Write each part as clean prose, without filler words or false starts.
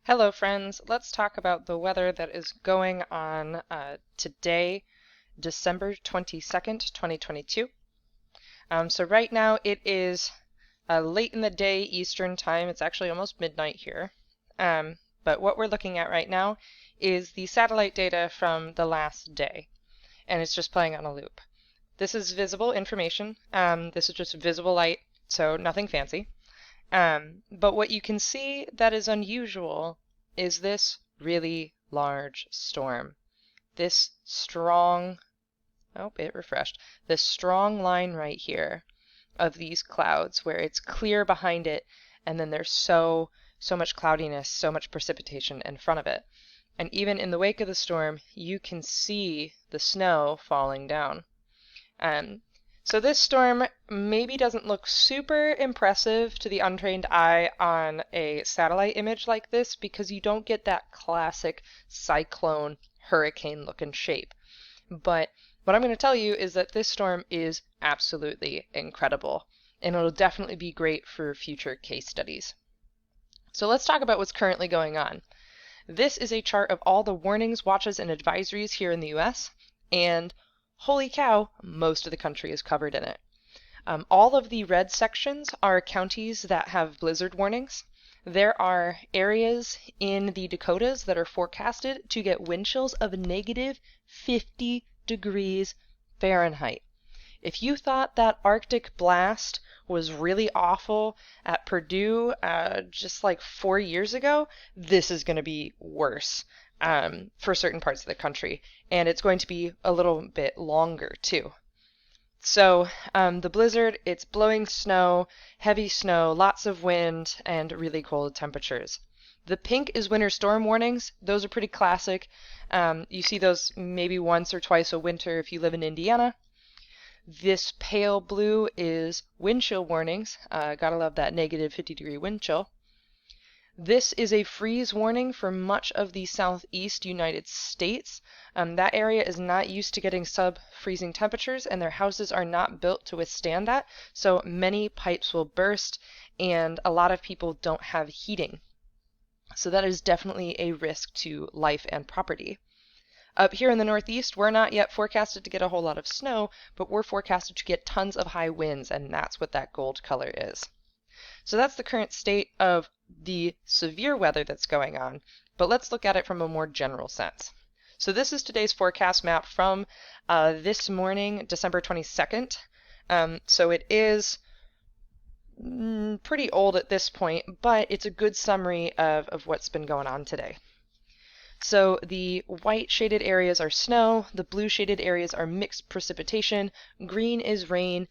Hello friends, let's talk about the weather that is going on today, December 22nd, 2022. So right now it is late in the day Eastern time. It's actually almost midnight here. But what we're looking at right now is the satellite data from the last day, and it's just playing on a loop. This is visible information. This is just visible light, so nothing fancy. But what you can see that is unusual is this really large storm. This strong, oh, it refreshed. This strong line right here of these clouds where it's clear behind it and then there's so much cloudiness, so much precipitation in front of it. And even in the wake of the storm, you can see the snow falling down. So this storm maybe doesn't look super impressive to the untrained eye on a satellite image like this because you don't get that classic cyclone hurricane looking shape. But what I'm going to tell you is that this storm is absolutely incredible, and it'll definitely be great for future case studies. So let's talk about what's currently going on. This is a chart of all the warnings, watches, and advisories here in the US, and holy cow, most of the country is covered in it. All of the red sections are counties that have blizzard warnings. There are areas in the Dakotas that are forecasted to get wind chills of negative 50 degrees Fahrenheit. If you thought that Arctic blast was really awful at Purdue just like 4 years ago, this is going to be worse for certain parts of the country. And it's going to be a little bit longer too. So the blizzard, it's blowing snow, heavy snow, lots of wind, and really cold temperatures. The pink is winter storm warnings. Those are pretty classic. You see those maybe once or twice a winter if you live in Indiana. This pale blue is wind chill warnings. Gotta love that negative 50-degree wind chill. This is a freeze warning for much of the southeast United States. That area is not used to getting sub-freezing temperatures, and their houses are not built to withstand that, so many pipes will burst, and a lot of people don't have heating. So that is definitely a risk to life and property. Up here in the Northeast, we're not yet forecasted to get a whole lot of snow, but we're forecasted to get tons of high winds, and that's what that gold color is. So that's the current state of the severe weather that's going on, but let's look at it from a more general sense. So this is today's forecast map from this morning, December 22nd. So it is pretty old at this point, but it's a good summary of what's been going on today. So the white shaded areas are snow, the blue shaded areas are mixed precipitation, green is rain,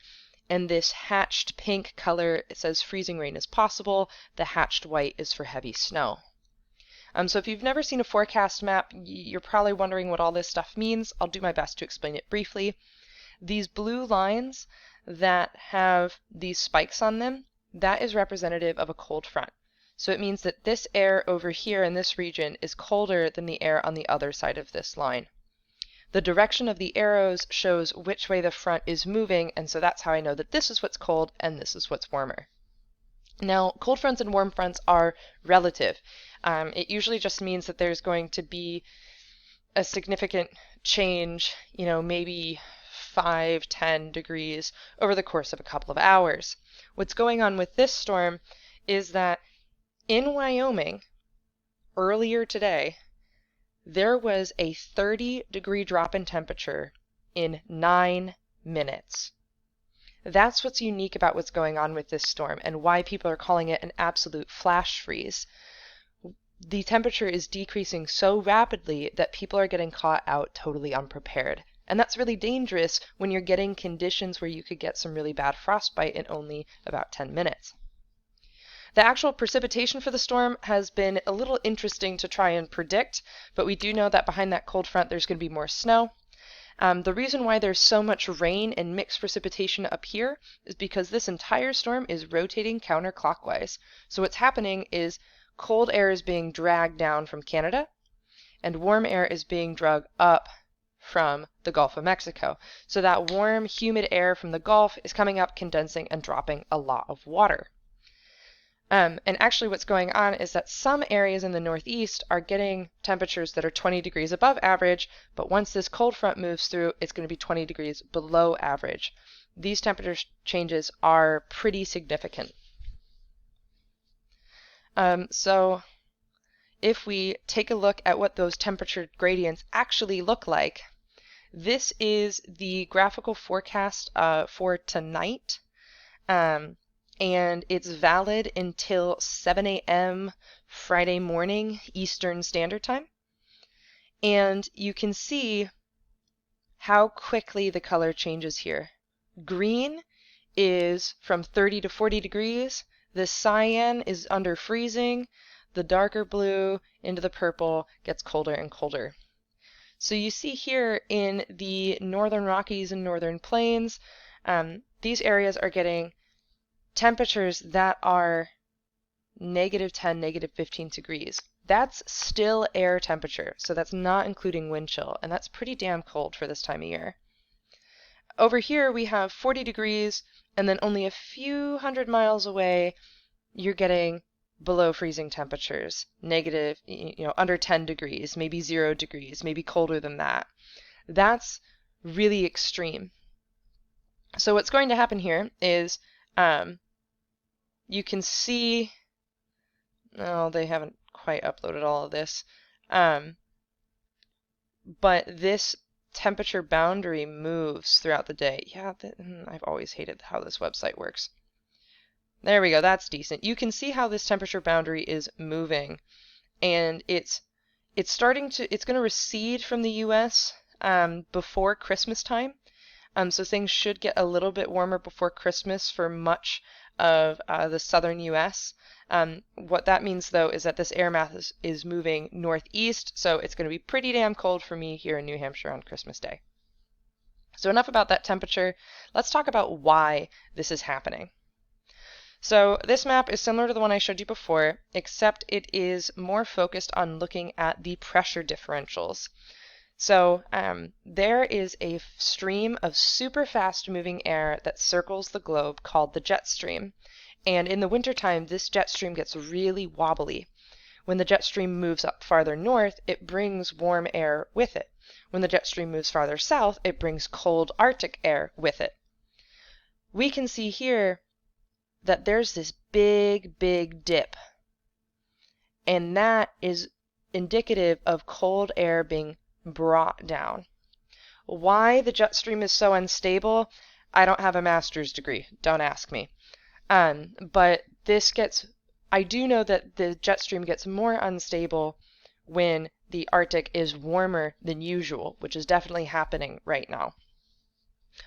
and this hatched pink color, it says freezing rain is possible. The hatched white is for heavy snow. So if you've never seen a forecast map, you're probably wondering what all this stuff means. I'll do my best to explain it briefly. These blue lines that have these spikes on them, that is representative of a cold front. So it means that this air over here in this region is colder than the air on the other side of this line. The direction of the arrows shows which way the front is moving, and so that's how I know that this is what's cold and this is what's warmer. Now, cold fronts and warm fronts are relative. It usually just means that there's going to be a significant change, maybe 5-10 degrees over the course of a couple of hours. What's going on with this storm is that in Wyoming, earlier today, there was a 30-degree drop in temperature in 9 minutes. That's what's unique about what's going on with this storm and why people are calling it an absolute flash freeze. The temperature is decreasing so rapidly that people are getting caught out totally unprepared. And that's really dangerous when you're getting conditions where you could get some really bad frostbite in only about 10 minutes. The actual precipitation for the storm has been a little interesting to try and predict, but we do know that behind that cold front there's going to be more snow. The reason why there's so much rain and mixed precipitation up here is because this entire storm is rotating counterclockwise. So what's happening is cold air is being dragged down from Canada, and warm air is being dragged up from the Gulf of Mexico. So that warm, humid air from the Gulf is coming up, condensing, and dropping a lot of water. And actually what's going on is that some areas in the Northeast are getting temperatures that are 20 degrees above average, but once this cold front moves through, it's going to be 20 degrees below average. These temperature changes are pretty significant. So if we take a look at what those temperature gradients actually look like, this is the graphical forecast for tonight. And it's valid until 7 a.m. Friday morning Eastern Standard Time. And you can see how quickly the color changes here. Green is from 30 to 40 degrees. The cyan is under freezing. The darker blue into the purple gets colder and colder. So you see here in the Northern Rockies and Northern Plains, these areas are getting temperatures that are -10, -15 degrees. That's still air temperature, so that's not including wind chill, and that's pretty damn cold for this time of year. Over here we have 40 degrees, and then only a few hundred miles away you're getting below freezing temperatures, negative, under 10 degrees, maybe 0 degrees, maybe colder than that. That's really extreme. So what's going to happen here is you can see, oh, they haven't quite uploaded all of this, but this temperature boundary moves throughout the day. Yeah, I've always hated how this website works. There we go, that's decent. You can see how this temperature boundary is moving, and it's going to recede from the US before Christmas time. So things should get a little bit warmer before Christmas for much of the southern US. What that means, though, is that this air mass is moving northeast, so it's going to be pretty damn cold for me here in New Hampshire on Christmas Day. So enough about that temperature. Let's talk about why this is happening. So this map is similar to the one I showed you before, except it is more focused on looking at the pressure differentials. So there is a stream of super fast moving air that circles the globe called the jet stream. And in the wintertime, this jet stream gets really wobbly. When the jet stream moves up farther north, it brings warm air with it. When the jet stream moves farther south, it brings cold Arctic air with it. We can see here that there's this big, big dip. And that is indicative of cold air being brought down. Why the jet stream is so unstable, I don't have a master's degree. Don't ask me. But I do know that the jet stream gets more unstable when the Arctic is warmer than usual, which is definitely happening right now.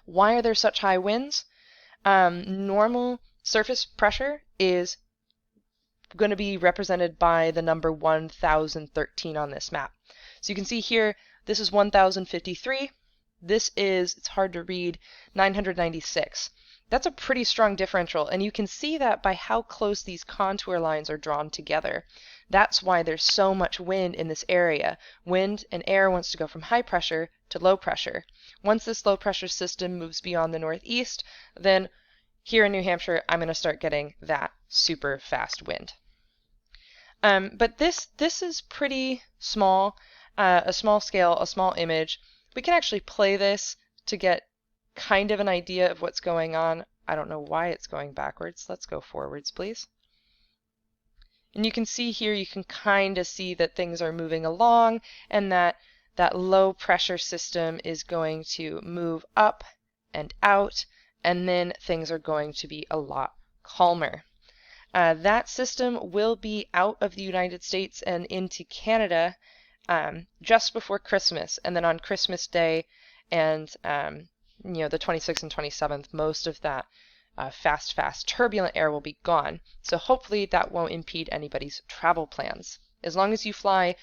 Why are there such high winds? Normal surface pressure is going to be represented by the number 1013 on this map. So you can see here, this is 1053. This is, it's hard to read, 996. That's a pretty strong differential, and you can see that by how close these contour lines are drawn together. That's why there's so much wind in this area. Wind and air wants to go from high pressure to low pressure. Once this low pressure system moves beyond the northeast, then here in New Hampshire, I'm going to start getting that super fast wind. But this is pretty small, a small scale, a small image. We can actually play this to get kind of an idea of what's going on. I don't know why it's going backwards. Let's go forwards, please. And you can see here, you can kind of see that things are moving along, and that low pressure system is going to move up and out, and then things are going to be a lot calmer. That system will be out of the United States and into Canada just before Christmas, and then on Christmas Day and the 26th and 27th, most of that fast turbulent air will be gone. So hopefully that won't impede anybody's travel plans. As long as you fly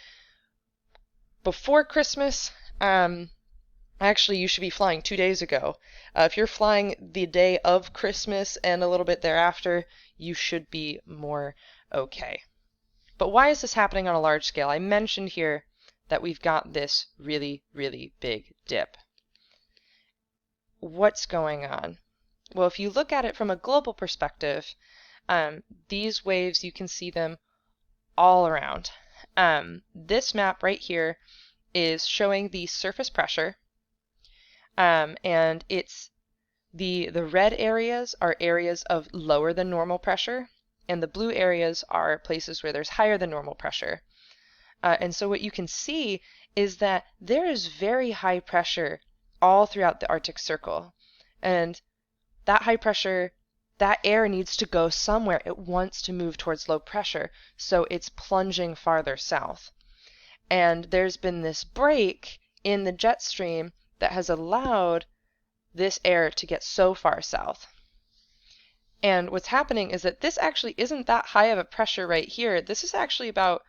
before Christmas, actually, you should be flying 2 days ago. If you're flying the day of Christmas and a little bit thereafter, you should be more okay. But why is this happening on a large scale? I mentioned here that we've got this really, really big dip. What's going on? Well, if you look at it from a global perspective, These waves, you can see them all around. This map right here is showing the surface pressure, and it's the red areas are areas of lower than normal pressure, and the blue areas are places where there's higher than normal pressure. And so what you can see is that there is very high pressure all throughout the Arctic Circle. And that high pressure, that air needs to go somewhere. It wants to move towards low pressure, so it's plunging farther south. And there's been this break in the jet stream that has allowed this air to get so far south. And what's happening is that this actually isn't that high of a pressure right here. This is actually about,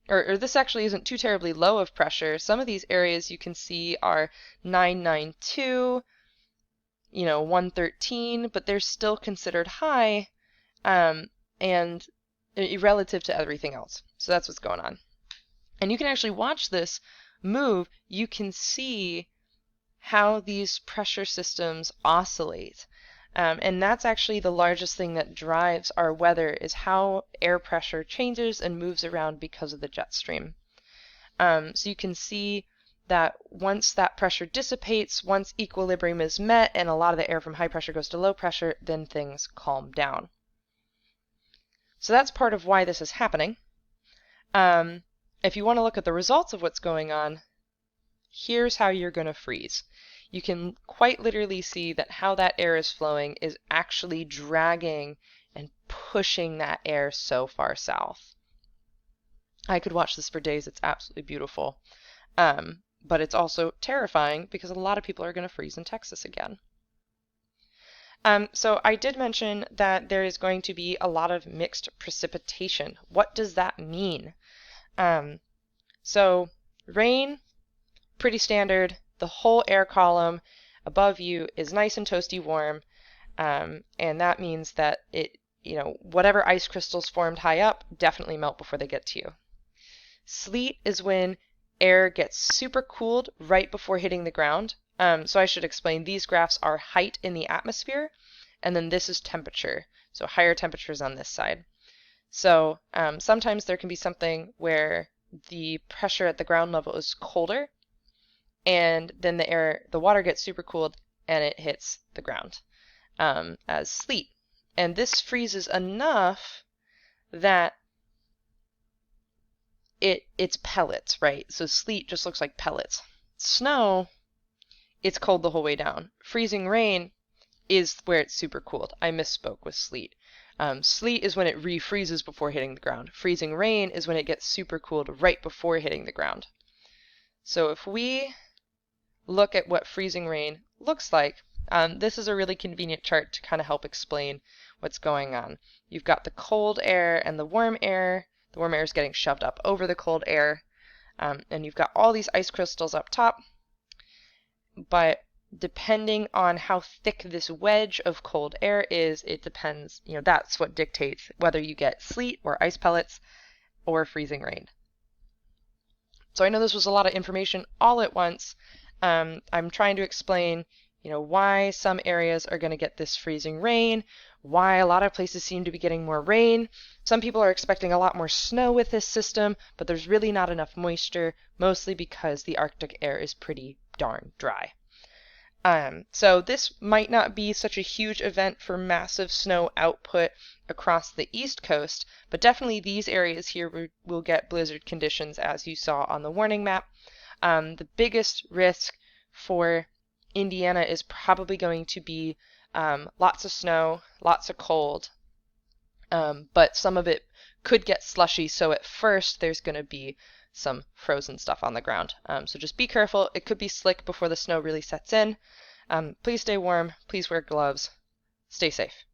or this actually isn't too terribly low of pressure. Some of these areas you can see are 992, 113, but they're still considered high, and relative to everything else. So that's what's going on. And you can actually watch this move. You can see how these pressure systems oscillate. And that's actually the largest thing that drives our weather, is how air pressure changes and moves around because of the jet stream. So you can see that once that pressure dissipates, once equilibrium is met and a lot of the air from high pressure goes to low pressure, then things calm down. So that's part of why this is happening. If you want to look at the results of what's going on, here's how you're going to freeze. You can quite literally see that how that air is flowing is actually dragging and pushing that air so far south. I could watch this for days. It's absolutely beautiful. But it's also terrifying because a lot of people are going to freeze in Texas again. So I did mention that there is going to be a lot of mixed precipitation. What does that mean? So rain, pretty standard. The whole air column above you is nice and toasty warm, and that means that whatever ice crystals formed high up definitely melt before they get to you. Sleet is when air gets super cooled right before hitting the ground. So I should explain, these graphs are height in the atmosphere, and then this is temperature, so higher temperatures on this side. So sometimes there can be something where the pressure at the ground level is colder, and then the water gets super cooled and it hits the ground as sleet. And this freezes enough that it's pellets, right? So sleet just looks like pellets. Snow, it's cold the whole way down. Freezing rain is where it's super cooled. I misspoke with sleet. Sleet is when it refreezes before hitting the ground. Freezing rain is when it gets super cooled right before hitting the ground. So if we look at what freezing rain looks like, this is a really convenient chart to kind of help explain what's going on. You've got the cold air and the warm air. The warm air is getting shoved up over the cold air, and you've got all these ice crystals up top. But depending on how thick this wedge of cold air is, it depends, that's what dictates whether you get sleet or ice pellets or freezing rain. So I know this was a lot of information all at once. I'm trying to explain, why some areas are going to get this freezing rain, why a lot of places seem to be getting more rain. Some people are expecting a lot more snow with this system, but there's really not enough moisture, mostly because the Arctic air is pretty darn dry. So this might not be such a huge event for massive snow output across the East Coast, but definitely these areas here will get blizzard conditions, as you saw on the warning map. The biggest risk for Indiana is probably going to be lots of snow, lots of cold, but some of it could get slushy, so at first there's going to be some frozen stuff on the ground. So just be careful. It could be slick before the snow really sets in. Please stay warm. Please wear gloves. Stay safe.